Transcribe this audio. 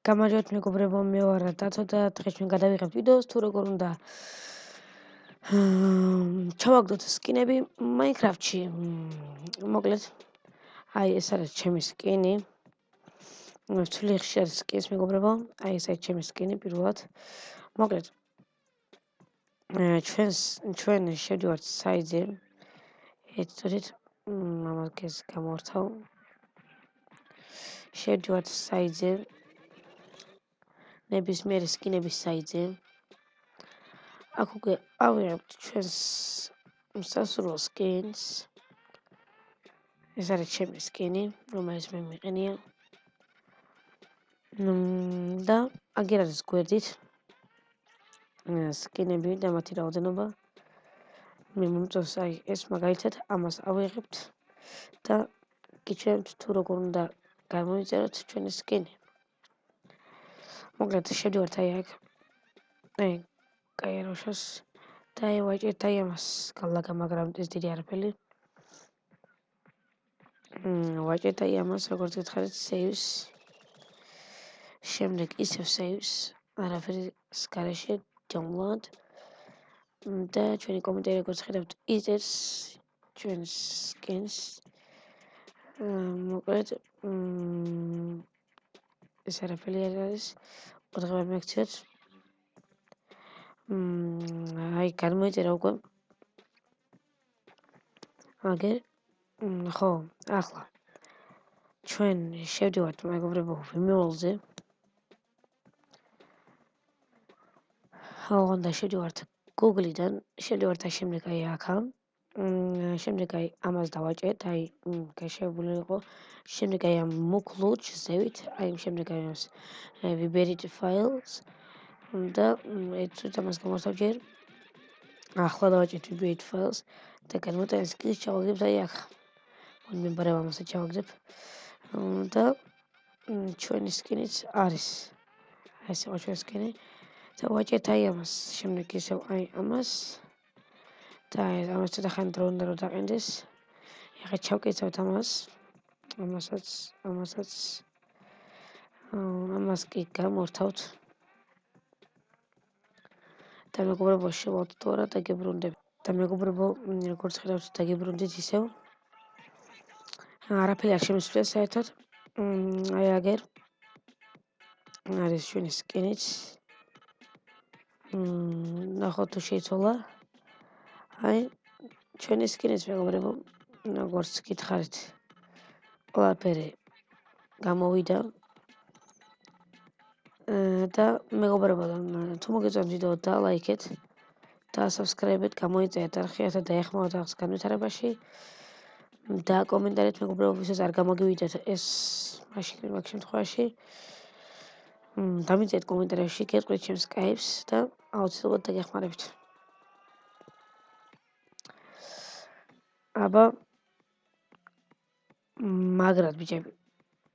გამარჯობთ მეგობრებო, მე ვარ დათო და დღეს ჩვენ გადავიღებთ ვიდეოს თუ როგორ უნდა ჩავაგდოთ სკინები Minecraft-ში. მოკლედ, აი ეს არის ჩემი სკინი. ვთვლი ხშირ სკინს მეგობრებო, აი ეს არის ჩემი სკინი პირველად. მოკლედ, ჩვენ შევდივართ საიტზე. ეცოდეთ ამას გამორთავ. შევდივართ საიტზე. ნებისმიერი სკინების საიტზე. აქ უკვე ავიღებთ ჩვენს სასურველ სკინს. ეს არის ჩემი სკინი, რომელიც მე მიყენია. და აგერ არის გვერდით სკინები და მათი რაოდენობა. მე მომწონს აი ეს მაგალითად ამას ავიღებთ და გიჩვენებთ თუ როგორ უნდა გამოიწეროთ ჩვენი სკინი. მოკლედ შევდივართ აი აქ. აი კაეროშას და ვაჭერთ აი ამას გალაგა, მაგრამ ეს დიდი არაფერი. ვაჭერთ აი ამას, როგორც გითხარით, saves. შემდეგ ისევ saves, არაფერი სკარეში download. და ჩვენი კომენტარი როგორც ხედავთ, იზრდება ჩვენს skins. მოკლედ ეს არაფერი არ არის. ოთხივე მეკცეთ. აი გამოიწერა უკვე. აგერ ხო, ახლა ჩვენ შევდივართ მეგობრებო Vimeo-ზე. და შევდივართ Google-დან, შევდივართ აი შემდეგ აი აქა. შემდეგ აი ამას დავაჭერთ, აი გაშევებული იყო. შემდეგ აი ამ მუქლუჩ ზევით, აი შემდეგ აი ამას Viberity files და ეცოთ ამას გამოსავ ჯერ. ახლა დავაჭერთ Viberity files და განვეტანილ სკინს ჩავაგდებ აი აქ. მე ბარემ ამასაც ჩავაგდებ. და ჩვენი სკინიც არის. აი ეს იყო ჩვენი სკინი. და ვაჭერთ აი ამას, შემდეგ ისევ აი ამას. და ამას ცოტა ხანი დრო უნდა რომ დაყენდეს. ეხლა ჩავკეცავთ ამას. ამას კი გამორთავთ. და მეგობრებო შევალთ თუ არა დაგებრუნდებით. და მეგობრებო, როგორც ხედავთ დაგებრუნდით ისევ. არაფერი არ შემისვლია საერთოდ. აი აგერ არის ჩვენი სკინიც. ნახოთ თუ შეიცვალა. აი ჩვენი სკინიც მეგობრებო, როგორც გითხარით, ყველაფერი გამოვიდა. და მეგობრებო, თუ მოგეწონთ ვიდეო დალაიქეთ და subscribe-ეთ, გამოიწერეთ არხიათა და ეხმაროთ აღს განვითარებაში. და კომენტარით მეგობრებო, ვისაც არ გამოგივიდათ ეს მაშინ მაგ შემთხვევაში დამიწერეთ კომენტარებში, გეტყვით ჩემს Skype-ს და აუცილებლად დაგეხმარებით. აბა მაგრად ბიჭები.